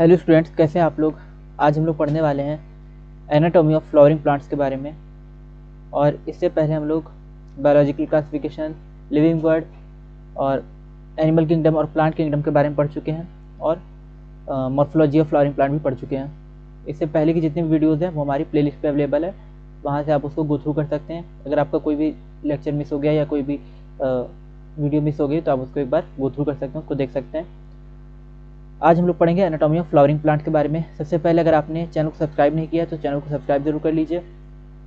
Hello students, कैसे हैं आप लोग। आज हम लोग पढ़ने वाले हैं एनाटॉमी ऑफ फ्लावरिंग प्लांट्स के बारे में। और इससे पहले हम लोग बायोलॉजिकल क्लासिफिकेशन, लिविंग वर्ड और एनिमल किंगडम और प्लांट किंगडम के बारे में पढ़ चुके हैं और मॉर्फोलॉजी ऑफ फ्लावरिंग प्लांट भी पढ़ चुके हैं। इससे पहले की जितनी भी वीडियोज़ हैं वो हमारी प्लेलिस्ट पे अवेलेबल है, वहाँ से आप उसको गो थ्रू कर सकते हैं। अगर आपका कोई भी लेक्चर मिस हो गया या कोई भी वीडियो मिस हो गई तो आप उसको एक बार गो थ्रू कर सकते हैं, उसको देख सकते हैं। आज हम लोग पढ़ेंगे एनाटॉमी ऑफ फ्लावरिंग प्लांट के बारे में। सबसे पहले अगर आपने चैनल को सब्सक्राइब नहीं किया तो चैनल को सब्सक्राइब जरूर कर लीजिए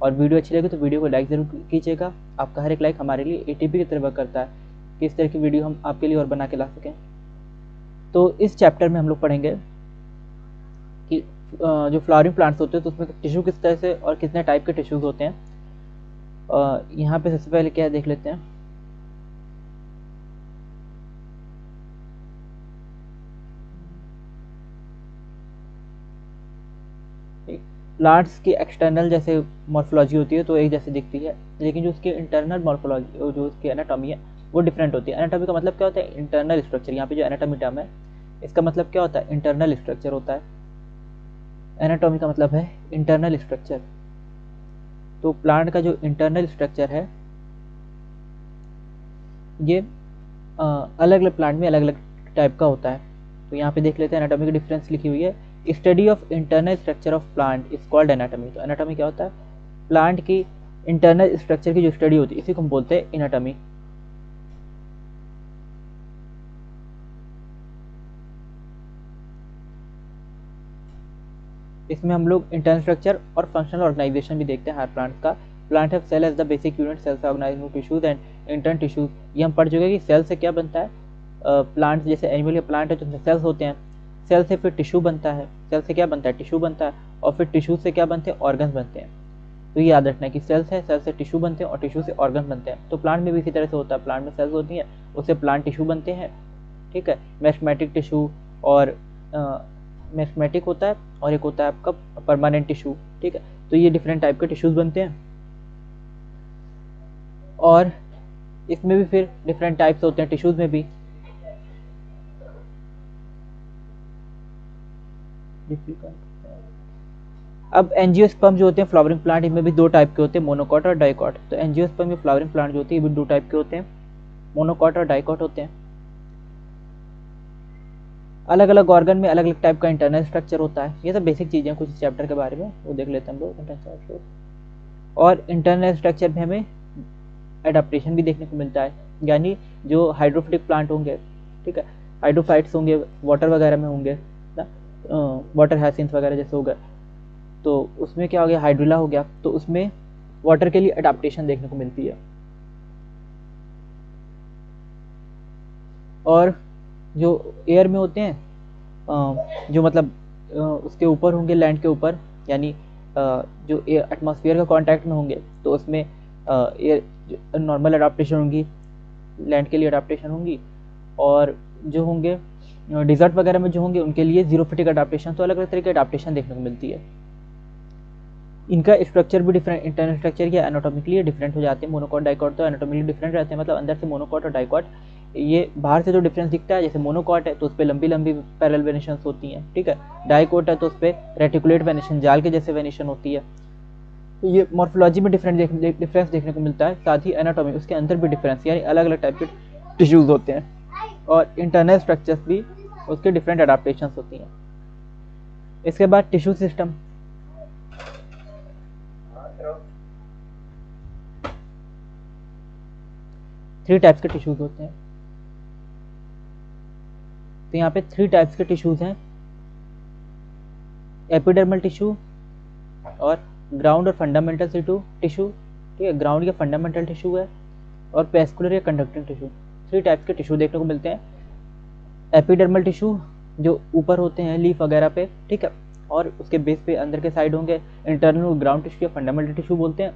और वीडियो अच्छी लगे तो वीडियो को लाइक ज़रूर कीजिएगा। आपका हर एक लाइक हमारे लिए एटीपी की तरह वर्क करता है कि इस तरह की वीडियो हम आपके लिए और बना के ला सकें। तो इस चैप्टर में हम लोग पढ़ेंगे कि जो फ्लावरिंग प्लांट्स होते हैं तो उसमें टिश्यू किस तरह से और कितने टाइप के टिश्यूज़ होते हैं। यहाँ पे सबसे पहले क्या देख लेते हैं। प्लांट्स की एक्सटर्नल जैसे मॉर्फोलॉजी होती है तो एक जैसे दिखती है, लेकिन जो उसकी इंटरनल मॉर्फोलॉजी, जो उसकी एनाटॉमी है वो डिफरेंट होती है। एनाटॉमी का मतलब क्या होता है? Internal structure. यहाँ पे जो एनाटॉमी टर्म है इसका मतलब क्या होता है? इंटरनल स्ट्रक्चर होता है। एनाटॉमी का मतलब है इंटरनल स्ट्रक्चर। तो प्लांट का जो इंटरनल स्ट्रक्चर है ये अलग अलग प्लांट में अलग अलग टाइप का होता है। तो यहाँ पे देख लेते हैं, एनाटॉमी की डिफरेंस लिखी हुई है। Study of internal structure of plant is called anatomy. तो एनाटॉमी क्या होता है? प्लांट की इंटरनल स्ट्रक्चर की जो स्टडी होती है इसी को हम बोलते हैं एनाटॉमी। इसमें हम लोग इंटरनल स्ट्रक्चर और फंक्शनल ऑर्गेनाइजेशन भी देखते हैं हर प्लांट का। Plant have cell as the basic unit, cells organize tissues and internal tissues. ये हम पढ़ चुके हैं कि सेल से क्या बनता है। प्लांट जैसे एनिमल के प्लांट है तो उसमें सेल्स होते हैं, सेल से फिर टिश्यू बनता है, सेल से क्या बनता है? टिश्यू बनता है, और फिर टिश्यू से क्या बनते हैं? ऑर्गन्स बनते हैं। तो ये याद रखना है कि सेल्स है, सेल से टिश्यू बनते हैं और टिश्यू से ऑर्गन बनते हैं। तो प्लांट में भी इसी तरह से होता है, प्लांट में सेल्स होती हैं, उससे प्लांट टिश्यू बनते हैं। ठीक है, मेस्मेटिक टिश्यू और मेस्मेटिक होता है और एक होता है आपका परमानेंट टिश्यू। ठीक है, तो ये डिफरेंट टाइप के टिश्यूज बनते हैं और इसमें भी फिर डिफरेंट टाइप्स होते हैं टिश्यूज में भी। अब एंजियोस्पर्म जो होते हैं फ्लावरिंग प्लांट, इनमें भी दो टाइप के होते हैं, मोनोकॉट और डाइकॉट। तो एंजियोस्पर्म में फ्लावरिंग प्लांट जो होती है ये भी दो टाइप के होते हैं, मोनोकॉट और डाइकॉट होते हैं। अलग अलग ऑर्गन में अलग अलग टाइप का इंटरनल स्ट्रक्चर होता है। ये सब बेसिक चीज़ें हैं कुछ इस चैप्टर के बारे में, वो देख लेते हैं हम लोग। और इंटरनल स्ट्रक्चर में हमें एडाप्टेशन भी देखने को मिलता है, यानी जो हाइड्रोफिटिक प्लांट होंगे, ठीक है, हाइड्रोफाइट्स होंगे, वाटर वगैरह में होंगे ना, वाटर हाइसिंथ वगैरह जैसे हो गए, तो उसमें क्या हो गया? हाइड्रिला हो गया, तो उसमें वाटर के लिए अडाप्टेशन देखने को मिलती है। और जो एयर में होते हैं, जो मतलब उसके ऊपर होंगे, लैंड के ऊपर, यानी जो एटमॉस्फेयर का कांटेक्ट में होंगे तो उसमें एयर नॉर्मल अडाप्टेशन होंगी, लैंड के लिए अडाप्टेशन होंगी। और जो होंगे डिजर्ट वगैरह में जो होंगे उनके लिए जीरोफिटिक अडाप्टेशन। तो अलग अलग तरह की अडाप्टेशन देखने को मिलती है। इनका स्ट्रक्चर भी डिफरेंट, इंटरनल स्ट्रक्चर या एनाटॉमिकली डिफरेंट हो जाते हैं। मोनोकॉट डाइकॉट तो एनाटॉमिकली डिफरेंट रहते हैं, मतलब अंदर से मोनोकॉट और डाइकॉट ये बाहर से जो डिफरेंस दिखता है, जैसे मोनोकॉट है तो उस पर लंबी लंबी पैरेलल वेनिशंस होती हैं, ठीक है, डाइकॉट है तो उस पर रेटिकुलेट वेनिशन, जाल के जैसे वेनिशन होती है। तो ये मॉर्फोलॉजी में डिफरेंस देखने को मिलता है, साथ ही एनाटॉमी उसके अंदर भी डिफरेंस, यानी अलग अलग टाइप के टिश्यूज होते हैं और इंटरनल स्ट्रक्चर्स भी उसके डिफरेंट अडाप्टेशन होती हैं। इसके बाद टिश्यू सिस्टम। थ्री टाइप्स के टिश्यूज होते हैं। तो यहाँ पे थ्री टाइप्स के टिश्यूज हैं, एपिडर्मल टिश्यू और ग्राउंड और फंडामेंटल टिश्यू। ठीक है, ग्राउंड या फंडामेंटल टिश्यू है और पेस्कुलर या कंडक्टिंग टिश्यू। थ्री टाइप्स के टिश्यू देखने को मिलते हैं। एपिडर्मल टिश्यू जो ऊपर होते हैं लीफ वगैरह पे, ठीक है, और उसके बेस पे अंदर के साइड होंगे इंटरनल ग्राउंड टिश्यू या फंडामेंटल टिश्यू बोलते हैं।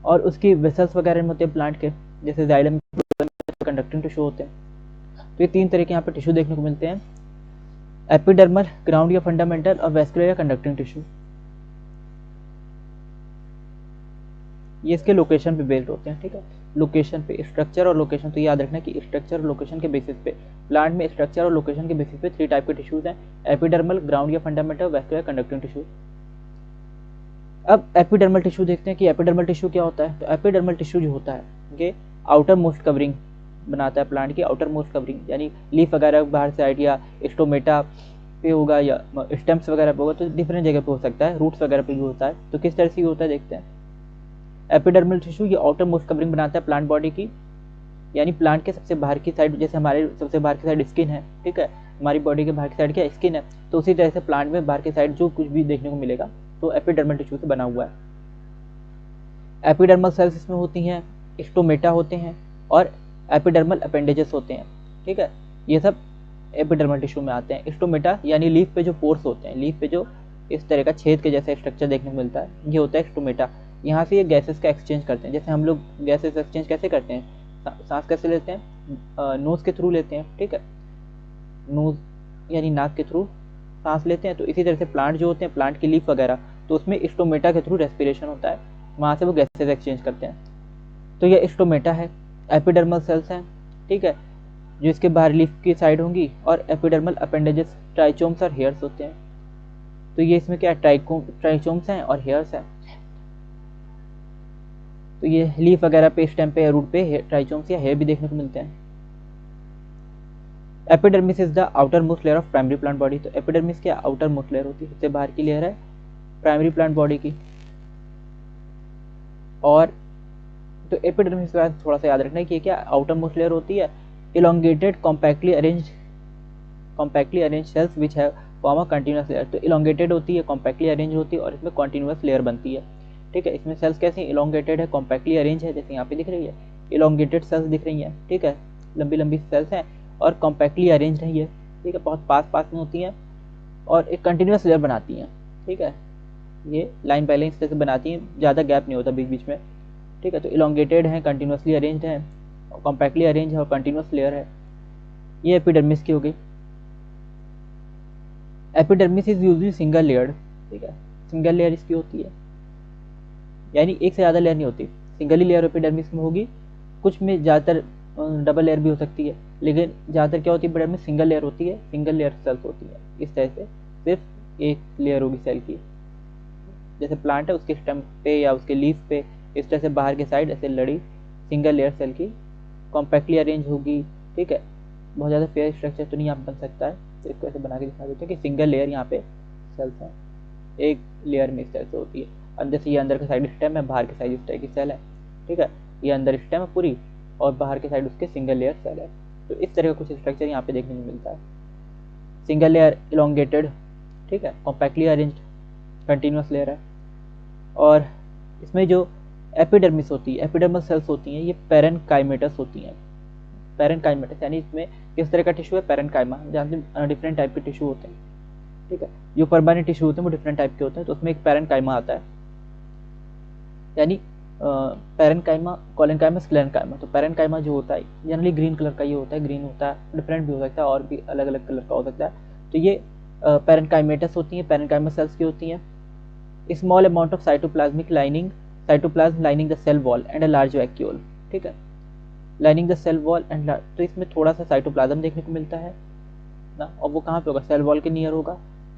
और उसकी वेसल्स वगैरह में होते हैं प्लांट के, जैसे जाइलम, कंडक्टिंग टिश्यू होते हैं। तो ये तीन तरह के यहाँ पे टिश्यू देखने को मिलते हैं, एपिडर्मल, ग्राउंड या फंडामेंटल, और वेस्कुलर या कंडक्टिंग टिश्यू। ये इसके लोकेशन पे बेस्ड होते हैं। ठीक है, लोकेशन पे, स्ट्रक्चर और लोकेशन, तो याद रखना कि स्ट्रक्चर और लोकेशन के बेसिस पे, प्लांट में स्ट्रक्चर और लोकेशन के बेसिस पे 3 टाइप के टिश्यूज हैं, एपिडर्मल, ग्राउंड या फंडामेंटल, वैस्कुलर, कंडक्टिंग टिश्यू। अब एपिडर्मल टिश्यू देखते हैं कि एपिडर्मल टिश्यू क्या होता है। तो एपिडर्मल टिश्यू जो होता है ये आउटर मोस्ट कवरिंग बनाता है, प्लांट की आउटर मोस्ट कवरिंग, यानी लीफ वगैरह बाहर साइड या स्टोमेटा पे होगा या स्टेम्स वगैरह पे होगा, तो डिफरेंट जगह पे हो सकता है, रूट्स वगैरह पे भी होता है। तो किस तरह से होता है देखते हैं। एपिडर्मल टिश्यू ये आउटर मोस्ट कवरिंग बनाता है प्लांट बॉडी की, यानी प्लांट के सबसे बाहर की साइड, जैसे हमारे सबसे बाहर की साइड स्किन है, ठीक है, हमारी बॉडी के बाहर की साइड क्या स्किन है, तो उसी तरह से प्लांट में बाहर की साइड जो कुछ भी देखने को मिलेगा तो एपिडर्मल टिश्यू से बना हुआ है। एपिडर्मल सेल्स इसमें होती हैं, स्टोमेटा होते हैं और एपिडर्मल अपेंडेजेस होते हैं, ठीक है, ये सब एपिडर्मल टिश्यू में आते हैं। स्टोमेटा यानी लीफ पे जो पोर्स होते हैं, लीफ पे जो इस तरह का छेद के जैसा स्ट्रक्चर देखने को मिलता है, ये होता है स्टोमेटा। यहाँ से ये गैसेस का एक्सचेंज करते हैं, जैसे हम लोग गैसेस एक्सचेंज कैसे करते हैं, सांस कैसे लेते हैं, नोज के थ्रू लेते हैं, ठीक है, नोज यानी नाक के थ्रू सांस लेते हैं। तो इसी तरह से प्लांट जो होते हैं, प्लांट की लीफ वगैरह, तो उसमें स्टोमेटा के थ्रू रेस्पिरेशन होता है, वहाँ से वो गैसेस एक्सचेंज करते हैं। तो ये स्टोमेटा है, एपिडर्मल सेल्स हैं, ठीक है, जो इसके बाहर लीफ की साइड होंगी, और एपिडर्मल अपेंडेजेस, ट्राइचोम्स और हेयर्स होते हैं। तो ये इसमें क्या ट्राइचोम्स हैं और हेयर्स हैं। तो ये लीफ वगैरह पे, स्टेम पे, रूट पे ट्राइचोम्स या हेयर भी देखने को मिलते हैं। Epidermis is the outer most layer of primary plant body. तो एपिडर्मिस क्या आउटर मोस्ट लेयर होती है, सबसे बाहर की लेयर है प्राइमरी प्लांट बॉडी की। और तो एपिडर्मिस के बाद थोड़ा सा याद रखना है कि क्या आउटर मोस्ट लेयर होती है, elongated compactly arrange cells which have form a continuous layer. तो इलोंगेटेड होती है, कॉम्पैक्टली अरेंज होती है और इसमें कॉन्टिन्यूअस लेयर बनती है, ठीक है। इसमें सेल्स कैसी इलोंगेटेड है, कॉम्पैक्टली अरेंज है, जैसे यहाँ पे दिख रही है इलोंगेटेड सेल्स दिख रही हैं, ठीक है, लंबी लंबी सेल्स हैं और कॉम्पैक्टली अरेंज है ये, ठीक है, बहुत पास पास में होती हैं और एक कंटिन्यूअस लेयर बनाती हैं, ठीक है, ये लाइन बाय लाइन इस तरह से बनाती हैं, ज़्यादा गैप नहीं होता बीच बीच में, ठीक है। तो इलोंगेटेड है, कंटिन्यूअसली अरेंज है, कॉम्पैक्टली अरेंज है और कंटिन्यूअस लेयर है। ये एपिडर्मिस की हो गई। Epidermis is usually single layered, ठीक है, सिंगल लेयर इसकी होती है, यानी एक से ज़्यादा लेयर नहीं होती, सिंगल ही लेयर एपिडर्मिस में होगी। कुछ में ज़्यादातर डबल लेयर भी हो सकती है, लेकिन ज़्यादातर क्या होती है एपिडर्मिस सिंगल लेयर होती है, सिंगल लेयर सेल्स होती है। इस तरह से सिर्फ एक लेयर होगी सेल की, जैसे प्लांट है उसके स्टेम पे या उसके लीफ पे इस तरह से बाहर के साइड ऐसे लड़ी सिंगल लेयर सेल की कॉम्पैक्टली अरेंज होगी, ठीक है। बहुत ज़्यादा फेयर स्ट्रक्चर तो नहीं यहाँ बन सकता है, तो इसको ऐसे बना के दिखा देते हैं कि सिंगल लेयर यहाँ पे सेल्स हैं, एक लेयर में इस तरह से होती है। अंदर से ये अंदर का साइड स्टेम है, बाहर के साइड इस तरह की सेल है, ठीक है, ये अंदर स्टेम है पूरी और बाहर के साइड उसके सिंगल लेयर सेल है। तो इस तरह का कुछ स्ट्रक्चर यहाँ पे देखने को मिलता है। सिंगल लेयर इलोंगेटेड, ठीक है, कॉम्पैक्टली अरेंज्ड, कंटिन्यूअस लेयर है। और इसमें जो एपिडर्मिस होती है, एपिडर्मल सेल्स होती हैं, ये पैरेनकाइमेटस होती हैं। पैरेनकाइमेटस यानी इसमें किस तरह का टिश्यू है, पैरेनकाइमा, जहाँ से डिफरेंट टाइप के टिश्यू होते हैं, ठीक है, जो परमानेंट टिश्यू होते हैं वो डिफरेंट टाइप के होते हैं, तो उसमें एक पैरेनकाइमा आता है, यानी पैरेनकाइमा, कोलेनकाइमा, स्क्लेरेनकाइमा। तो पैरेनकाइमा जो होता है जनरली ग्रीन कलर का ये होता है, ग्रीन होता है, डिफरेंट भी हो सकता है और भी अलग अलग कलर का हो सकता है। तो ये पैरेनकाइमेटस होती हैं, पैरेनकाइमा सेल्स की होती हैं। Small amount of cytoplasmic lining, cytoplasm lining the cell wall and a large vacuole, ठीक है, lining the cell wall and, तो इसमें थोड़ा सा साइटोप्लाज्म देखने को मिलता है ना, और वो कहाँ पे होगा, सेल वॉल के नियर होगा।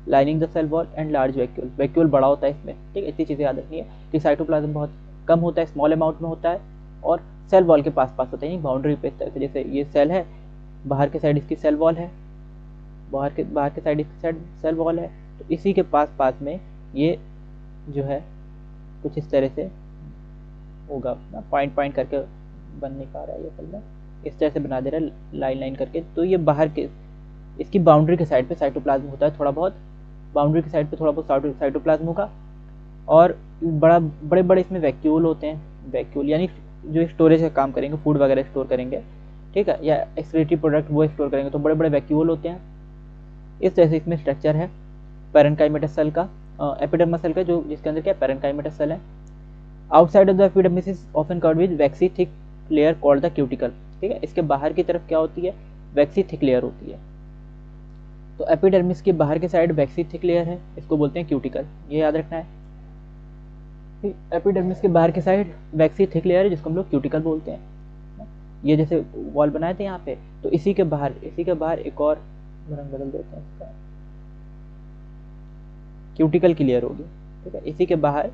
Lining the cell wall and large vacuole, vacuole बड़ा होता है इसमें, ठीक है, इतनी चीज़ें याद रखनी है कि साइटोप्लाज्म बहुत कम होता है, स्मॉल अमाउंट में होता है और सेल वॉल के पास पास होता है, बाउंड्री पे इस तरह से, जैसे ये सेल है, बाहर के साइड इसकी सेल वॉल है, बाहर के साइड इसकी साइड सेल वॉल है, तो इसी के पास पास में ये जो है कुछ इस तरह से होगा ना, पॉइंट पॉइंट करके बन नहीं पा रहा है ये असल में, इस तरह से बना दे रहा है लाइन लाइन करके। तो ये बाहर के इसकी बाउंड्री के साइड पे साइटोप्लाज्म होता है, थोड़ा बहुत बाउंड्री के साइड पे थोड़ा बहुत साइटोप्लाज्म होगा और बड़े बड़े इसमें वैक्यूल होते हैं, वैक्यूल यानी जो स्टोरेज का काम करेंगे, फूड वगैरह स्टोर करेंगे, ठीक है, या एक्सक्रीटरी प्रोडक्ट वो स्टोर करेंगे, तो बड़े बड़े वैक्यूल होते हैं। इस तरह से इसमें स्ट्रक्चर है पैरेनकाइमेटस सेल का, एपिडर्मल सेल का, जो जिसके अंदर क्या पैरेनकाइमेटस सेल है। Outside of the epidermis is often covered with vaccine thick layer called the cuticle, ठीक है, इसके बाहर की तरफ क्या होती है, वैक्सी थिक लेयर होती है। तो एपिडर्मिस के बाहर के साइड वैक्सी थिक लेयर है, इसको बोलते हैं क्यूटिकल, ये याद रखना है। एपिडर्मिस के बाहर की साइड वैक्सी थिक लेयर है जिसको हम लोग क्यूटिकल बोलते हैं। ये जैसे वॉल बनाए थे यहाँ पे, तो इसी के बाहर एक और रंग बदल देते हैं इसका, क्यूटिकल की लेयर होगी, ठीक है। इसी के बाहर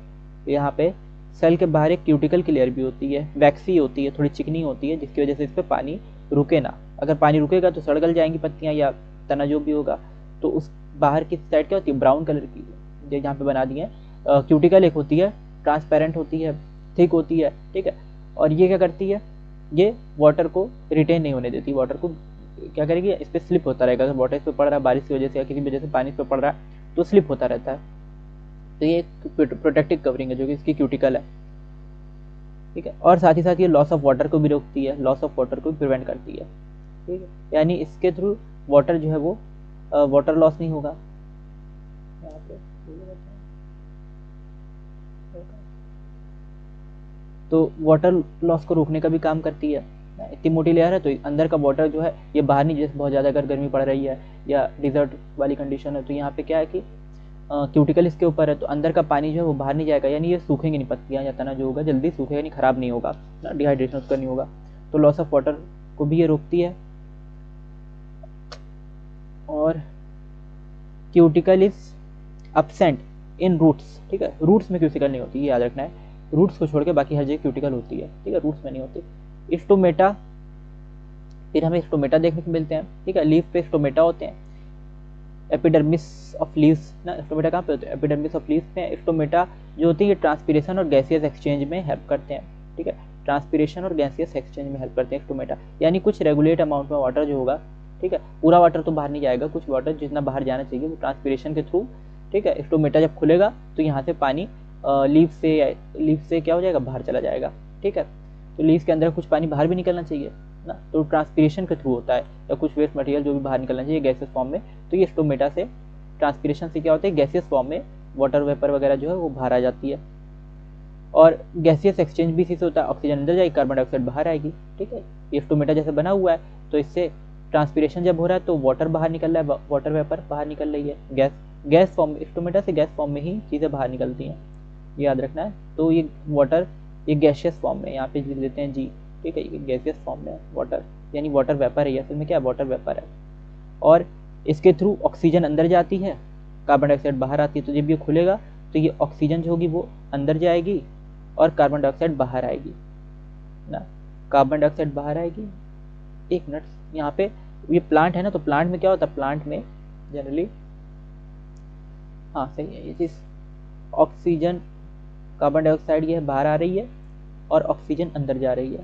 यहाँ पे सेल के बाहर एक क्यूटिकल की लेयर भी होती है, वैक्सी होती है, थोड़ी चिकनी होती है, जिसकी वजह से इस पर पानी रुके ना। अगर पानी रुकेगा तो सड़ गल जाएंगी पत्तियाँ या तना जो भी होगा। तो उस बाहर की साइड क्या होती है, ब्राउन कलर की, जो यहाँ पे बना दिए हैं। क्यूटिकल एक होती है, ट्रांसपेरेंट होती है, थिक होती है, ठीक है। और ये क्या करती है, ये वाटर को रिटेन नहीं होने देती, वाटर को क्या करेगी, इस पर स्लिप होता रहेगा। अगर वाटर इस पर पड़ रहा है बारिश की वजह से या किसी वजह से पानी इस पर पड़ रहा है तो स्लिप होता रहता है। तो ये एक प्रोटेक्टिव कवरिंग है जो कि इसकी क्यूटिकल है, ठीक है। और साथ ही साथ ये लॉस ऑफ वाटर को भी रोकती है, लॉस ऑफ वाटर को भी प्रिवेंट करती है, ठीक है। यानी इसके थ्रू वाटर जो है वो वाटर लॉस नहीं होगा। यहाँ पे तो वाटर लॉस को रोकने का भी काम करती है। इतनी मोटी लेयर है तो अंदर का वाटर जो है ये बाहर नहीं, जैसे बहुत ज़्यादा अगर गर्मी पड़ रही है या डिजर्ट वाली कंडीशन है तो यहाँ पे क्या है कि क्यूटिकल इसके ऊपर है, तो अंदर का पानी जो है वो बाहर नहीं जाएगा, यानी ये सूखेंगे नहीं पत्तियाँ या तना जो होगा जल्दी सूखेगा नहीं, ख़राब नहीं होगा, डिहाइड्रेशन उसका नहीं होगा। तो लॉस ऑफ वाटर को भी ये रोकती है। और cuticle is absent in roots, ठीक है। रूट्स में क्यूटिकल नहीं होती, ये याद रखना है। रूट्स को छोड़ के बाकी हर जगह क्यूटिकल होती है, ठीक है, रूट्स में नहीं होती। स्टोमेटा, फिर हमें स्टोमेटा देखने को मिलते हैं, ठीक है। लीफ पे स्टोमेटा होते हैं। एपिडर्मिस ऑफ लीव्स ना, स्टोमेटा कहाँ पे होते हैं, एपिडर्मिस ऑफ लीव्स में। स्टोमेटा जो होती है ये ट्रांसपीरेशन और गैसियस एक्सचेंज में हेल्प करते हैं, ठीक है। ट्रांसपीरेशन और गैसियस एक्सचेंज में हेल्प करते हैं स्टोमेटा, यानी कुछ रेगुलेट अमाउंट में वाटर जो होगा, ठीक है, पूरा वाटर तो बाहर नहीं जाएगा, कुछ वाटर जितना बाहर जाना चाहिए वो ट्रांसपीरेशन के थ्रू, ठीक है। स्टोमेटा जब खुलेगा तो यहाँ से पानी लीफ से क्या हो जाएगा, बाहर चला जाएगा, ठीक है। तो लीफ के अंदर कुछ पानी बाहर भी निकलना चाहिए ना, तो ट्रांसपीरेशन के थ्रू होता है, या कुछ वेस्ट मटेरियल जो भी बाहर निकलना चाहिए गैसेस फॉर्म में, तो ये स्टोमेटा से ट्रांसपीरेशन से क्या होता है, गैसियस फॉर्म में वाटर वेपर वगैरह जो है वो बाहर आ जाती है। और गैसियस एक्सचेंज भी इसी से होता है, ऑक्सीजन अंदर जाएगी, कार्बन डाइऑक्साइड बाहर आएगी, ठीक है। ये स्टोमेटा जैसे बना हुआ है तो इससे ट्रांसपीरेशन जब हो रहा है तो वाटर बाहर निकल रहा है, वाटर वेपर बाहर निकल रही है, गैस फॉर्म, स्टोमेटा से गैस फॉर्म में ही चीज़ें बाहर निकलती हैं, याद रखना है। तो ये वाटर ये गैसियस फॉर्म में, यहाँ पे लिख देते हैं जी, ठीक है, ये गैसियस फॉर्म में वाटर, यानी वाटर वेपर है, असल में क्या वाटर वेपर है। और इसके थ्रू ऑक्सीजन अंदर जाती है, कार्बन डाइऑक्साइड बाहर आती है। तो जब ये खुलेगा तो ये ऑक्सीजन जो होगी वो अंदर जाएगी और कार्बन डाइऑक्साइड बाहर आएगी ना, कार्बन डाइऑक्साइड बाहर आएगी। एक मिनट, यहाँ पे ये प्लांट है ना, तो प्लांट में क्या होता है, प्लांट में जनरली, हाँ सही है ये चीज़, ऑक्सीजन कार्बन डाइऑक्साइड ये बाहर आ रही है और ऑक्सीजन अंदर जा रही है।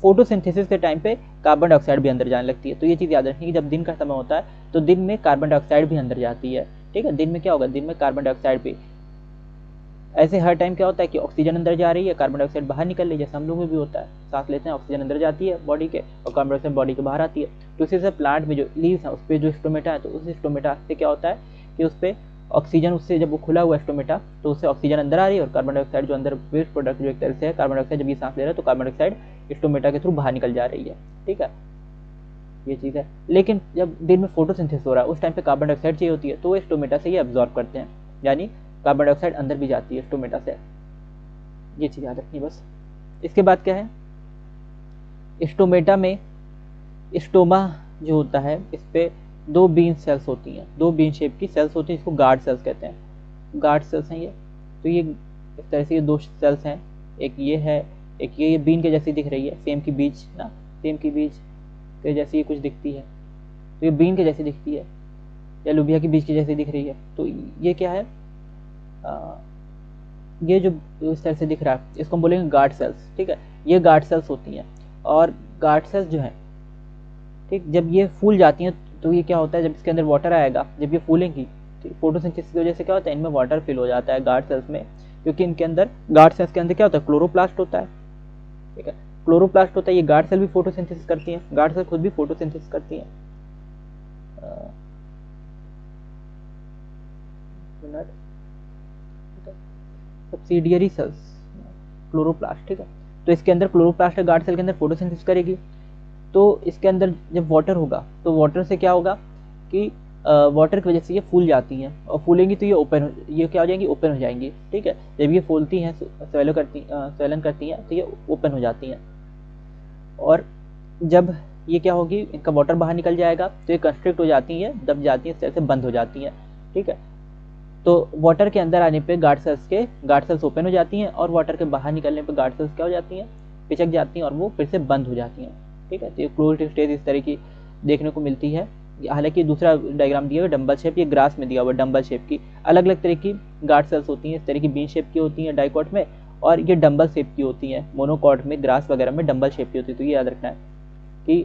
फोटोसिंथेसिस के टाइम पे कार्बन डाइऑक्साइड भी अंदर जाने लगती है। तो ये चीज़ याद रखनी कि जब दिन का समय होता है तो दिन में कार्बन डाइऑक्साइड भी अंदर जाती है, ठीक है। दिन में क्या होगा, दिन में कार्बन डाइऑक्साइड भी, ऐसे हर टाइम क्या होता है कि ऑक्सीजन अंदर जा रही है, कार्बन डाइऑक्साइड बाहर निकल रही है, जैसे हम लोग में भी होता है, सांस लेते हैं ऑक्सीजन अंदर जाती है बॉडी के और कार्बन डाइऑक्साइड बॉडी के बाहर आती है। तो इसी से प्लांट में जो लीव्स है उस पर जो स्टोमेटा है, तो उस स्टोमेटा से क्या होता है कि उस पर ऑक्सीजन, उससे जब वो खुला हुआ स्टोमेटा तो उससे ऑक्सीजन अंदर आ रही है और कार्बन डाइऑक्साइड जो अंदर वेस्ट प्रोडक्ट जो एक तरह से है, कार्बन डाइऑक्साइड जब ये सांस ले रहा है तो कार्बन डाइऑक्साइड स्टोमेटा के थ्रू बाहर निकल जा रही है, ठीक है, ये चीज़ है। लेकिन जब दिन में फोटोसिंथेसिस हो रहा है उस टाइम पे कार्बन डाइऑक्साइड चाहिए होती है, तो वो स्टोमेटा से ये एब्जॉर्ब करते हैं, यानी कार्बन डाइऑक्साइड अंदर भी जाती है स्टोमेटा से, ये चीज़ याद रखनी बस। इसके बाद क्या है, स्टोमेटा में स्टोमा जो होता है इस पर दो बीन सेल्स होती हैं, दो बीन शेप की सेल्स होती हैं, इसको गार्ड सेल्स कहते हैं, गार्ड सेल्स हैं ये। तो ये इस तरह से ये दो सेल्स हैं, एक ये है, एक ये बीन के जैसी दिख रही है, सेम की बीज ना, सेम की बीज के जैसी ये कुछ दिखती है, तो ये बीन के जैसी दिखती है या लुबिया की बीज की जैसी दिख रही है। तो ये क्या है, ये जो इस तरह से दिख रहा है इसको हम बोलेंगे गार्ड सेल्स, ठीक है। ये गार्ड सेल्स होती हैं और गार्ड सेल्स जो हैं, ठीक, जब ये फूल जाती हैं तो ये क्या होता है, जब इसके अंदर वाटर आएगा, जब ये फूलेंगी तो फोटोसिंथेसिस की वजह से क्या होता है, इनमें वाटर फिल हो जाता है गार्ड सेल्स में, क्योंकि इनके अंदर गार्ड सेल्स के अंदर क्या होता है, क्लोरोप्लास्ट होता है, ठीक है, क्लोरोप्लास्ट होता है। ये गार्ड सेल भी फोटोसिंथेसिस करती हैं, गार्ड सेल खुद भी फोटोसिंथेसिस करती हैं। सब्सिडियरी सेल्स क्लोरोप्लास्ट, ठीक है, तो इसके अंदर क्लोरोप्लास्ट है, गार्ड सेल के अंदर फोटोसिंथेसिस करेगी। तो इसके अंदर जब वाटर होगा तो वाटर से क्या होगा कि वाटर की वजह से ये फूल जाती हैं, और फूलेंगी तो ये क्या हो जाएंगी, ओपन हो जाएंगी। ठीक है, जब ये फूलती हैं, स्वेलन करती हैं, तो ये ओपन हो जाती हैं। और जब ये क्या होगी, इनका वाटर बाहर निकल जाएगा तो ये कंस्ट्रिक्ट हो जाती हैं, दब जाती हैं, इस तरह से बंद हो जाती हैं। ठीक है, तो वाटर के अंदर आने पे गार्ड सेल्स ओपन हो जाती हैं, और वाटर के बाहर निकलने पे गार्ड सेल्स क्या हो जाती हैं, पिचक जाती हैं, और वो फिर से बंद हो जाती हैं। ठीक है, तो ये क्लोज्ड स्टेज इस तरह की देखने को मिलती है। हालांकि दूसरा डायग्राम दिया हुआ डम्बल शेप, ये ग्रास में दिया हुआ डम्बल शेप की अलग अलग तरह की गार्ड सेल्स होती हैं। इस तरह की बीन शेप की होती हैं डाइकॉट में, और ये डम्बल शेप की होती हैं मोनोकॉट में, ग्रास वगैरह में डम्बल शेप की होती है। तो ये याद रखना है कि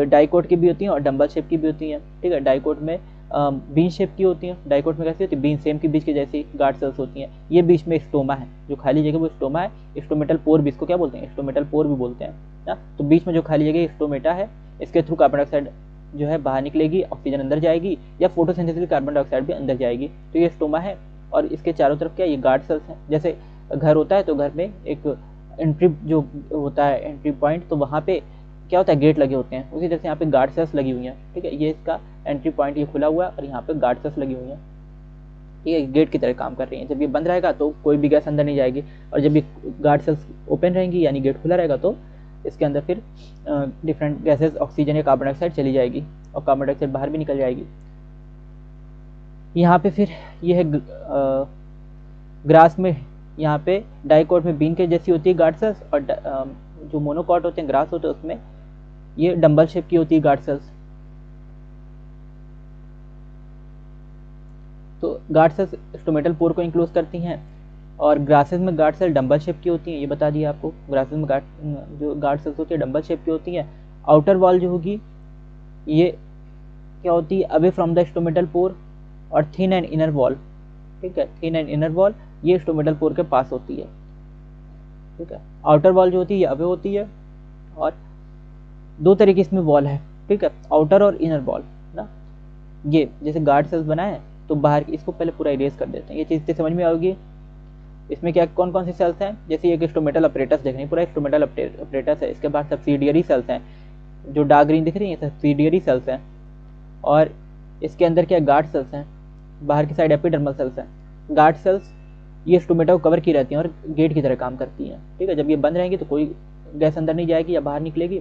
डाइकोट की भी होती हैं और डम्बल शेप की भी होती हैं। ठीक है, डाइकोट में बीन शेप की होती हैं, डाइकोट में कैसी होती है, बीन सेम के बीच के जैसी गार्ड सेल्स होती हैं। ये बीच में स्टोमा है, जो खाली जगह वो स्टोमा है। स्टोमेटल पोर भी इसको क्या बोलते हैं, स्टोमेटल पोर भी बोलते हैं ना। तो बीच में जो खाली जगह स्टोमेटा है, इसके थ्रू कार्बन डाइऑक्साइड जो है बाहर निकलेगी, ऑक्सीजन अंदर जाएगी, या फोटोसिंथेसिस में कार्बन डाइऑक्साइड भी अंदर जाएगी। तो ये स्टोमा है, और इसके चारों तरफ क्या, ये गार्ड सेल्स हैं। जैसे घर होता है तो घर में एक एंट्री जो होता है, एंट्री पॉइंट, तो वहाँ पे क्या होता है, गेट लगे होते हैं। उसी तरह से यहाँ पे गार्ड सेल्स लगी हुई हैं। ठीक है, ये इसका एंट्री पॉइंट, ये खुला हुआ है, और यहाँ पे गार्ड सेल्स लगी हुई हैं। ये गेट की तरह काम कर रही हैं। जब ये बंद रहेगा तो कोई भी गैस अंदर नहीं जाएगी, और जब ये गार्ड सेल्स ओपन रहेंगी यानी गेट खुला रहेगा तो इसके अंदर फिर डिफरेंट गैसेस, ऑक्सीजन या कार्बन डाइऑक्साइड चली जाएगी, और कार्बन डाइऑक्साइड बाहर भी निकल जाएगी। यहाँ पे फिर ये है ग्रास में, यहाँ पे डाइकोट में बीन के जैसी होती है गार्ड सेल्स, और जो मोनोकॉट होते हैं, ग्रास होते हैं, उसमें ये डंबल शेप की होती है गार्ड सेल्स। तो गार्ड सेल्स स्टोमेटल पोर को इंक्लोज करती हैं, और ग्रासेस में गार्ड सेल डंबल शेप की होती हैं। ये बता दिया आपको, ग्रासेस में जो गार्ड सेल्स होती है डंबल शेप की होती हैं। आउटर वॉल जो होगी ये क्या होती है, away from the stomatal pore, और थिन एंड इनर वॉल। ठीक है, थिन एंड इनर वॉल ये स्टोमेटल पोर के पास होती है। ठीक है, आउटर वॉल जो होती है ये अवे होती है, और दो तरह की इसमें वॉल है। ठीक है, आउटर और इनर वॉल ना। ये जैसे गार्ड सेल्स बनाए तो बाहर की, इसको पहले पूरा इरेज कर देते हैं, ये चीज़ समझ में आएगी। इसमें क्या कौन कौन सी सेल्स हैं, जैसे एक स्टोमेटल अपरेटस देखनी, पूरा स्टोमेटल अपरेटस है। इसके बाद सब्सिडियरी सेल्स हैं, जो डार्क ग्रीन दिख रही हैं, सब्सिडियरी सेल्स हैं। और इसके अंदर क्या गार्ड सेल्स हैं, बाहर की साइड एपिडर्मल सेल्स हैं। गार्ड सेल्स ये स्टोमेटा को कवर की रहती हैं और गेट की तरह काम करती हैं। ठीक है, जब ये बंद रहेंगी तो कोई गैस अंदर नहीं जाएगी या बाहर निकलेगी,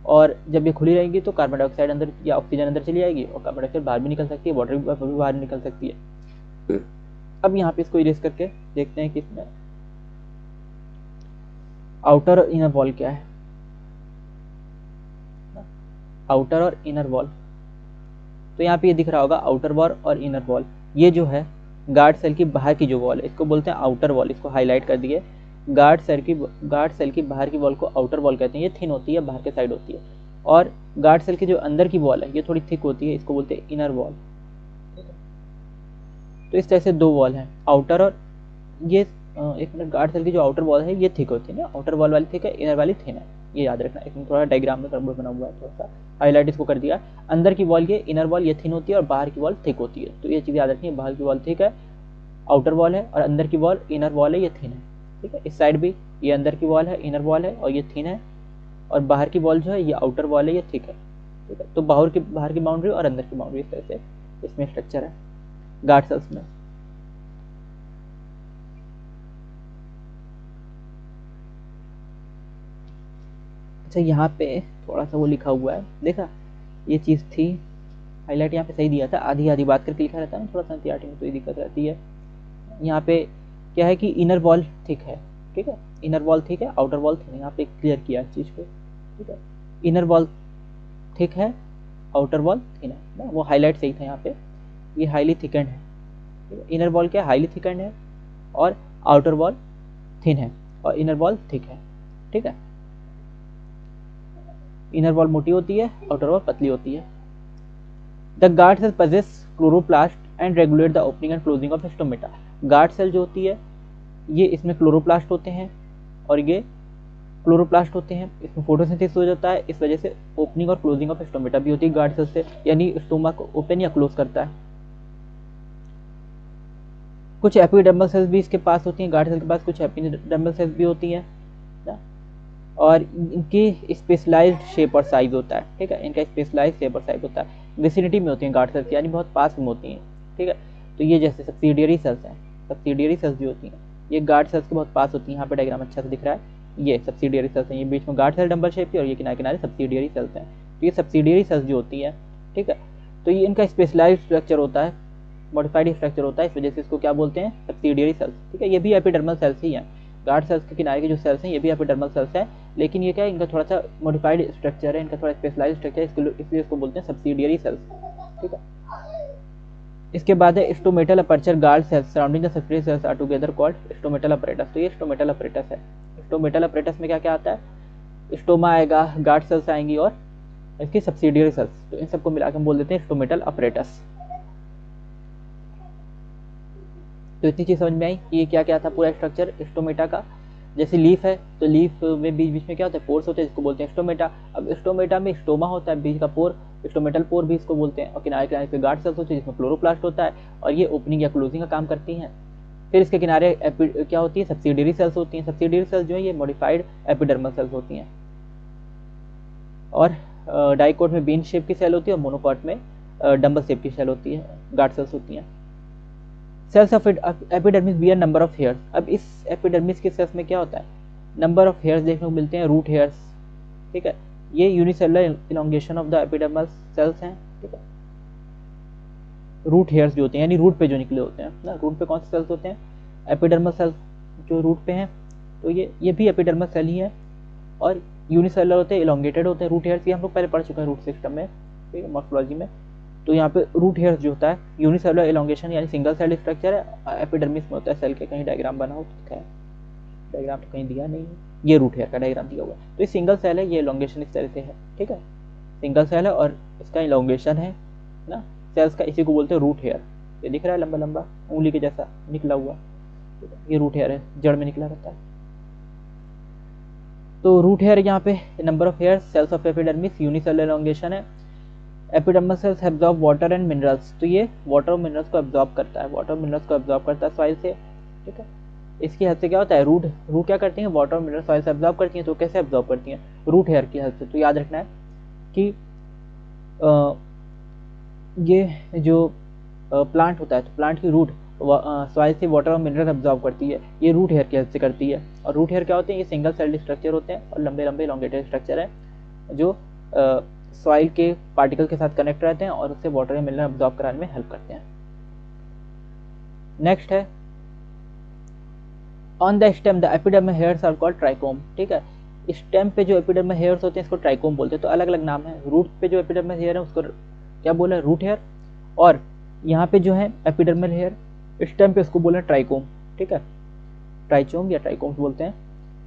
और जब ये खुली रहेगी तो कार्बन डाइऑक्साइड अंदर या ऑक्सीजन अंदर चली जाएगी, और कार्बन डाइऑक्साइड बाहर भी निकल सकती है, वाटर भी बाहर निकल सकती है। अब यहाँ पे इसको इरेज करके देखते हैं कि इसमें आउटर और इनर वॉल क्या है। आउटर और इनर वॉल, तो यहाँ पे ये दिख रहा होगा आउटर वॉल और इनर वॉल। ये जो है गार्ड सेल की बाहर की जो वॉल है, इसको बोलते हैं आउटर वॉल, इसको हाईलाइट कर दिए। गार्ड सेल की बाहर की वॉल को आउटर वॉल कहते हैं। ये थिन होती है, बाहर के साइड होती है। और गार्ड सेल की जो अंदर की वॉल है ये थोड़ी थिक होती है, इसको बोलते हैं इनर वॉल। तो इस तरह से दो वॉल हैं, आउटर और ये एक मिनट, गार्ड सेल की जो आउटर वॉल है ये थिक होती है ना, आउटर वॉल वाली थिक है, इनर वाली थिन है, ये याद रखना। एक थोड़ा डायग्राम में गड़बड़ बना हुआ है, थोड़ा सा हाईलाइट इसको कर दिया। अंदर की वॉल ये इनर वॉल ये थिन होती है, और बाहर की वॉल थिक होती है। तो ये चीज़ याद रखनी है, बाहर की वॉल थिक है, आउटर वॉल है, और अंदर की वॉल इनर वॉल है, ये थिन है। ठीक है, इस साइड भी ये अंदर की वॉल है, इनर वॉल है, और ये थिन है, और बाहर की वॉल जो है ये आउटर वॉल है, ये थिक है। ठीक है, तो बाहर की बाउंड्री और अंदर की बाउंड्री इस तरह से इसमें स्ट्रक्चर है गार्ड सेल्स में। अच्छा, यहाँ पे थोड़ा सा वो लिखा हुआ है, देखा, ये चीज़ थी, हाईलाइट यहाँ पे सही दिया था, आधी आधी बात करके लिखा रहता है ना, थोड़ा सा एनसीईआरटी में तो ये दिक्कत रहती है। यहाँ पे क्या है कि इनर वॉल थिक है। ठीक है, इनर वॉल थिक है, आउटर वॉल थिक है, यहाँ पे क्लियर किया इस चीज़ को। ठीक है, इनर वॉल थिक है, आउटर वॉल थिन है ना, वो हाईलाइट सही था यहाँ पे, ये हाईली थिकेंड है। ठीक है, इनर वॉल क्या हाईली थिकेंड है, और आउटर वॉल थिन है, और इनर वॉल थिक है। ठीक है, इनर वॉल मोटी होती है, आउटर वॉल पतली होती है। The guard cell possess chloroplast and regulate the opening and closing of stomata. Guard cell जो होती है ये इसमें क्लोरोप्लास्ट होते हैं, और ये क्लोरोप्लास्ट होते हैं, इसमें फोटोसिंथेसिस हो जाता है, इस वजह से ओपनिंग और क्लोजिंग ऑफ स्टोमेटा भी होती है गार्ड सेल से, यानी स्टोमा को ओपन या क्लोज करता है। कुछ एपिडर्मल सेल्स भी इसके पास होती हैं, गार्ड सेल के पास कुछ एपिडर्मल सेल्स भी होती हैं, और इनकी स्पेशलाइज्ड शेप और साइज होता है। ठीक है, इनका स्पेशलाइज्ड शेप और साइज होता है। विसिनिटी में होती हैं गार्ड सेल्स की, यानी बहुत पास में होती हैं, ठीक है। तो ये जैसे सब्सिडियरी सेल्स हैं, सब्सिडियरी सेल्स भी होती हैं, ये गार्ड सेल्स के बहुत पास होती हैं। यहाँ पे डायग्राम अच्छा से दिख रहा है, ये सब्सिडियरी सेल्स हैं, ये बीच में गार्ड सेल डंबल शेप की और ये किनारे किनारे सब्सिडियरी सेल्स हैं। तो ये सब्सिडियरी सेल्स जो होती है, ठीक है, तो ये इनका स्पेशलाइज्ड स्ट्रक्चर होता है, मॉडिफाइड स्ट्रक्चर होता है, इस वजह से इसको क्या बोलते हैं, सब्सिडियरी सेल्स, ठीक है। ये भी एपिडर्मल सेल्स ही हैं, गार्ड सेल्स के किनारे के जो सेल्स हैं ये भी एपिडर्मल सेल्स हैं, लेकिन ये क्या है, इनका थोड़ा सा मॉडिफाइड स्ट्रक्चर है, इनका थोड़ा स्पेशलाइज्ड स्ट्रक्चर है, इसलिए इसको बोलते हैं सब्सिडियरी सेल्स, ठीक है। इसके बाद है stomatal aperture guard cells surrounding the subsidiary cells are together called stomatal apparatus. तो ये स्टोमेटल अपरेटस है। स्टोमेटल अपरेटस में क्या क्या आता है, स्टोमा आएगा, गार्ड सेल्स आएंगी और इसकी सब्सिडियरी सेल्स, तो इन सबको मिलाकर हम बोल देते हैं स्टोमेटल अपरेटस। तो इतनी चीज समझ में आई कि ये क्या क्या था पूरा स्ट्रक्चर स्टोमेटा का। जैसे लीफ है तो लीफ में बीच बीच में क्या होता है, पोर्स होते हैं, जिसको बोलते हैं स्टोमेटा। अब स्टोमेटा में स्टोमा होता है, बीच का पोर, स्टोमेटल पोर भी इसको बोलते हैं, और किनारे किनारे पे गार्ड सेल्स होते हैं जिसमें क्लोरोप्लास्ट होता है, और ये ओपनिंग या क्लोजिंग का काम करती हैं। फिर इसके किनारे क्या होती है, सब्सिडियरी सेल्स होती हैं। सब्सिडियरी सेल्स जो है ये मॉडिफाइड एपिडर्मल सेल्स होती हैं। और डाइकोट में बीन शेप की सेल होती है और मोनोकॉट में डंबल शेप की सेल होती है, गार्ड सेल्स होती हैं। Cells of epidermis bear number of hairs. अब इस एपिडर्मिस के सेल्स में क्या होता है, नंबर ऑफ हेयर्स देखने को मिलते हैं, रूट हेयर्स, ठीक है। ये unicellular elongation of the epidermal cells हैं, ठीक है। रूट हेयर्स जो होते हैं यानी रूट पे जो निकले होते हैं ना, रूट पे कौन से सेल्स होते हैं, एपिडर्मल सेल्स जो रूट पे हैं, तो ये भी एपिडर्मल सेल ही है, और यूनिसेलुलर होते हैं, इलोंगेटेड होते हैं। रूट हेयर्स ये हम लोग पहले पढ़ चुके हैं रूट सिस्टम में, ठीक है, मॉर्फोलॉजी में। तो यहाँ पे रूट हेयर्स जो होता है यूनिसेलुलर इलोंगेशन यानी सिंगल सेल स्ट्रक्चर है, एपिडर्मिस में होता है सेल के। कहीं डायग्राम बना हो तो है, डायग्राम तो कहीं दिया नहीं है, ये रूट हेयर का डायग्राम दिया हुआ है। तो ये सिंगल सेल है, ये इलोंगेशन इस तरह से है, ठीक है, सिंगल सेल है और इसका इलोंगेशन है ना सेल्स का, इसी को बोलते हैं रूट हेयर। ये दिख रहा है लंबा लंबा उंगली के जैसा निकला हुआ, ये रूट हेयर है, जड़ में निकला रहता है। तो रूट हेयर यहाँ पे number of hair, cells of epidermis, unicellular elongation है। Epidermal cells absorb water and minerals, तो ये वाटर और मिनरल्स को एब्जॉर्ब करता है, वाटर और मिनरल्स को एब्जॉर्ब करता है सॉइल से, ठीक है। इसकी हेल्प से क्या होता है, रूट क्या करती हैं, वाटर और मिनरल सॉइल से एब्जॉर्ब करती हैं। तो कैसे एब्जॉर्ब करती हैं, रूट हेयर की हेल्प से। तो याद रखना है कि ये जो प्लांट होता है, तो प्लांट की रूट सॉइल से वाटर और मिनरल एब्जॉर्ब करती है, ये रूट हेयर की हेल्प से करती है। और रूट हेयर क्या होते हैं, ये सिंगल सेल्ड स्ट्रक्चर होते हैं और लंबे लंबे इलोंगेटेड स्ट्रक्चर है, जो सॉइल के पार्टिकल के साथ कनेक्ट रहते हैं और उससे वाटर या मिनरल एब्जॉर्ब कराने में हेल्प करते हैं। नेक्स्ट है on the stem the epidermal hairs are called trichome, ठीक है। स्टेम पे जो एपिडर्मल हेयर्स होते हैं इसको ट्राइकोम बोलते हैं। तो अलग अलग नाम है, रूट पे जो एपिडर्मल हेयर है उसको क्या बोला है, रूट हेयर, और यहाँ पे जो है एपिडर्मल हेयर स्टेम पे उसको बोला है ट्राइकोम, ठीक है, ट्राइचोम या ट्राइकोम बोलते हैं।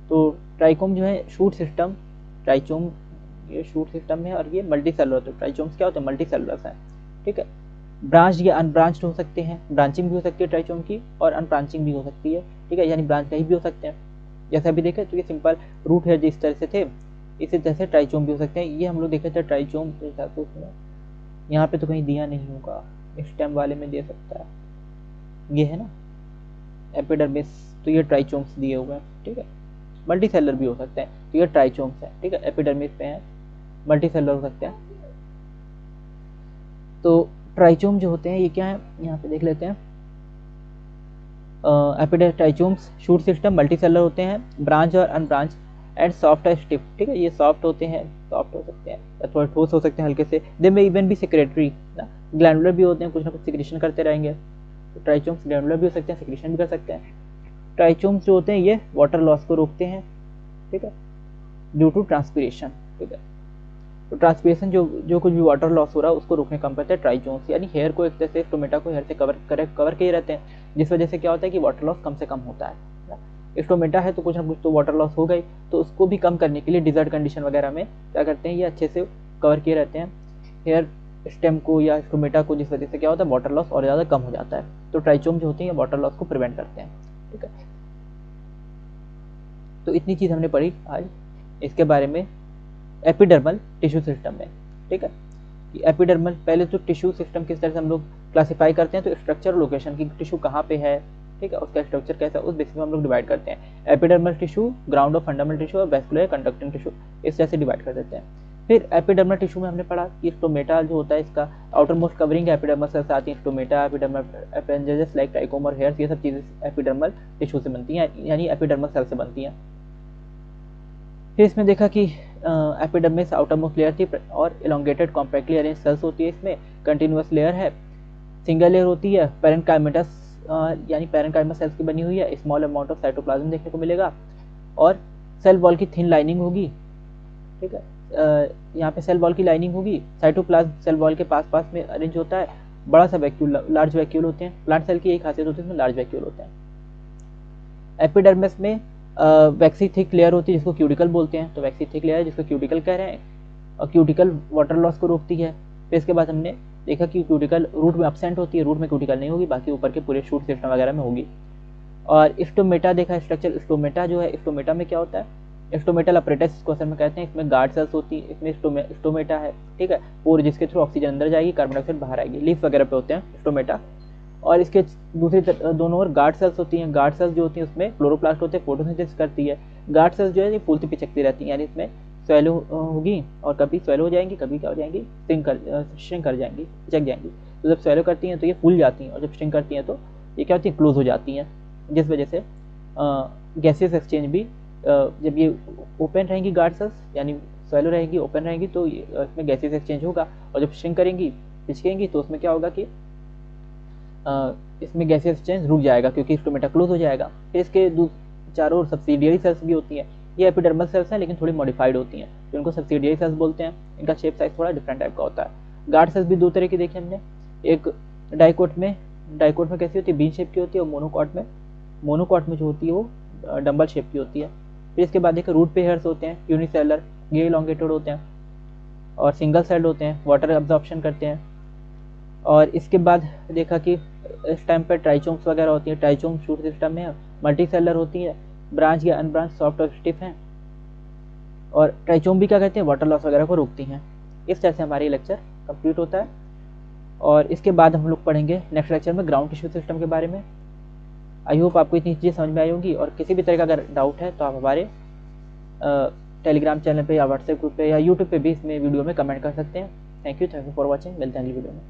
तो ट्राइकोम जो है शूट सिस्टम, ट्राइचोम ये शूट सिस्टम है, और ये मल्टी सेलुलर, तो ट्राइचोम्स क्या होते हैं, मल्टी सेलुलर्स हैं, ठीक है। ब्रांच या अनब्रांच्ड हो सकते हैं, ब्रांचिंग भी हो सकती है ट्राइचोम की और अनब्रांचिंग भी हो सकती है, ठीक है, यानी ब्रांच कहीं भी हो सकते हैं। जैसे अभी देखे तो ये सिंपल रूट हेयर जिस तरह से थे, इसी तरह से ट्राइचोम भी हो सकते हैं। ये हम लोग देखे थे ट्राइचोम के हिसाब से, उसमें यहाँ पे तो कहीं दिया नहीं होगा, स्टेम वाले में दे सकता है, ये है ना एपिडर्मिस, तो ये ट्राइचोम्स दिए हुए हैं, ठीक है। मल्टी सेलुलर भी हो सकते हैं, तो ये ट्राइचोम्स है, ठीक है, एपिडर्मिस पे हैं, मल्टी सेलुलर हो सकते हैं। तो ट्राइचोम जो होते हैं ये क्या है, यहाँ पे देख लेते हैं। ट्राइचोम्स शूट सिस्टम मल्टी सेलुलर होते हैं, ब्रांच और अनब्रांच एंड सॉफ्ट और स्टिफ, ठीक है। ये सॉफ्ट होते हैं, सॉफ्ट हो सकते हैं या थोड़ा ठोस हो सकते हैं हल्के से। दे में इवन भी सेक्रेटरी ना, ग्लैंडुलर भी होते हैं, कुछ ना कुछ सिक्रेशन करते रहेंगे। तो ट्राइचोम्स ग्लैंडुलर भी हो सकते हैं, सिक्रेशन भी कर सकते हैं। ट्राइचोम्स जो होते हैं ये वाटर लॉस को रोकते हैं, ठीक है, ड्यू टू ट्रांसपीरेशन, ठीक है। तो ट्रांसपीरेशन जो कुछ भी वाटर लॉस हो रहा है उसको रोकने काम करते हैं ट्राइचोम्स, यानी हेयर को एक तरह से स्टोमेटा को हेयर से कवर किए रहते हैं, जिस वजह से क्या होता है कि वाटर लॉस कम से कम होता है। स्टोमेटा है तो कुछ ना कुछ तो वाटर लॉस हो गई, तो उसको भी कम करने के लिए डिजर्ट कंडीशन वगैरह में क्या करते हैं, ये अच्छे से कवर किए रहते हैं हेयर स्टेम को या स्टोमेटा को, जिस वजह से क्या होता है वाटर लॉस और ज़्यादा कम हो जाता है। तो ट्राइचोम जो होती है वाटर लॉस को प्रिवेंट करते हैं, ठीक है। तो इतनी चीज़ हमने पढ़ी आज इसके बारे में एपिडर्मल टिश्यू सिस्टम में, ठीक है। एपिडर्मल पहले तो टिश्यू सिस्टम किस तरह से हम लोग क्लासिफाई करते हैं, तो स्ट्रक्चर लोकेशन की टिश्यू कहाँ पे है, ठीक है, उसका स्ट्रक्चर कैसा है, उस बेसिस में हम लोग डिवाइड करते हैं। Epidermal tissue, ground of fundamental tissue और वैस्कुलर कंडक्टिंग टिश्यू, इस तरह से डिवाइड कर देते हैं। फिर एपिडर्मल टिश्यू में हमने पढ़ा कि स्टोमेटा जो होता है, इसका outer most covering epidermal cells आती हैं, stomata, epidermal appendages like trichome और हेयर्स, ये सब चीज़ें एपिडर्मल टिश्यू से बनती हैं, यानी एपिडर्मल सेल से बनती हैं। फिर इसमें देखा कि एपिडर्मिस आउटर मोस्ट लेयर थी और इलोंगेटेड कॉम्पैक्टली अरेंज सेल्स होती है, इसमें कंटिन्यूअस लेयर है, सिंगल लेयर होती है, पैरेन्काइमेटस यानी पैरेन्काइमा सेल्स की बनी हुई है, स्मॉल अमाउंट ऑफ साइटोप्लाज्म देखने को मिलेगा और सेल वॉल की थिन लाइनिंग होगी। ठीक है, यहाँ पे सेल वॉल की लाइनिंग होगी, साइटोप्लाज्म सेल वॉल के पास पास में अरेंज होता है, बड़ा सा वैक्यूल, लार्ज वैक्यूल होते हैं। प्लांट सेल की यही खासियत होती है, इसमें लार्ज वैक्यूल होते हैं। एपिडर्मिस में वैक्सी थिक लेयर होती है जिसको क्यूटिकल बोलते हैं, तो वैक्सी थिक लेयर जिसको क्यूटिकल कह रहे हैं, और क्यूटिकल वाटर लॉस को रोकती है। फिर इसके बाद हमने देखा कि क्यूटिकल रूट में एब्सेंट होती है, रूट में क्यूटिकल नहीं होगी, बाकी ऊपर के पूरे शूट सिस्टम वगैरह में होगी। और स्टोमेटा देखा स्ट्रक्चर, स्टोमेटा जो है, स्टोमेटा में क्या होता है, स्टोमेटल अपरेटस इसको असल में कहते हैं, इसमें गार्ड सेल्स होती है, इसमें स्टोमेटा है। ठीक है, पोर जिसके थ्रू ऑक्सीजन अंदर जाएगी, कार्बन डाइऑक्साइड बाहर आएगी, लीफ वगैरह पे होते हैं स्टोमेटा। और इसके दूसरी दोनों ओर गार्ड सेल्स होती हैं। गार्ड सेल्स जो होती हैं उसमें क्लोरोप्लास्ट होते हैं, फोटोसिंथेसिस करती है। गार्ड सेल्स जो है ये फूलती पिचकती रहती हैं, यानी इसमें स्वेलो होगी और कभी स्वेलो हो जाएंगी, कभी क्या हो जाएंगी, श्रिंक कर जाएंगी, पिचक जाएंगी। तो जब स्वेलो करती हैं तो ये फूल जाती हैं, और जब श्रिंक करती हैं तो ये क्या होती है, क्लोज हो जाती हैं, जिस वजह से गैसियस एक्सचेंज भी जब ये ओपन रहेंगी गार्ड सेल्स, यानी स्वेलो रहेगी, ओपन रहेंगी, तो इसमें गैसियस एक्सचेंज होगा। और जब श्रिंक करेंगी, पिचकेंगी, तो उसमें क्या होगा कि इसमें गैसियस एक्सचेंज रुक जाएगा क्योंकि स्टोमेटा क्लोज हो जाएगा। फिर इसके चारों ओर सब्सिडियरी सेल्स भी होती हैं। ये एपिडर्मल सेल्स हैं लेकिन थोड़ी मॉडिफाइड होती हैं, तो इनको सब्सिडियरी सेल्स बोलते हैं। इनका शेप साइज थोड़ा डिफरेंट टाइप का होता है। गार्ड सेल्स भी दो तरह की देखी हमने, एक डाइकोट में कैसी होती है, बीन शेप की होती है, और मोनोकॉट में जो होती है वो डंबल शेप की होती है। फिर इसके बाद देखिए रूट पे हेयर्स होते हैं, यूनिसेलर, ये इलोंगेटेड होते हैं और सिंगल सेल्ड होते हैं, वाटर एब्जॉर्प्शन करते हैं। और इसके बाद देखा कि इस टाइम पर ट्राइचोम्स वगैरह होती है, ट्राइचोम शूट सिस्टम में मल्टी सेलर होती है, ब्रांच या अनब्रांच, सॉफ्ट और स्टिफ हैं, और ट्राइचोम भी क्या कहते हैं, वाटर लॉस वगैरह को रोकती हैं। इस तरह से हमारा ये लेक्चर कंप्लीट होता है। और इसके बाद हम लोग पढ़ेंगे नेक्स्ट लेक्चर में ग्राउंड टिश्यू सिस्टम के बारे में। आई होप आपको इतनी चीज़ें समझ में आई होंगी, और किसी भी तरह का अगर डाउट है तो आप हमारे टेलीग्राम चैनल पे या व्हाट्सएप ग्रुप पे या यूट्यूब पे भी इसमें वीडियो में कमेंट कर सकते हैं। थैंक यू फॉर वॉचिंग, मिलते हैं अगली वीडियो में।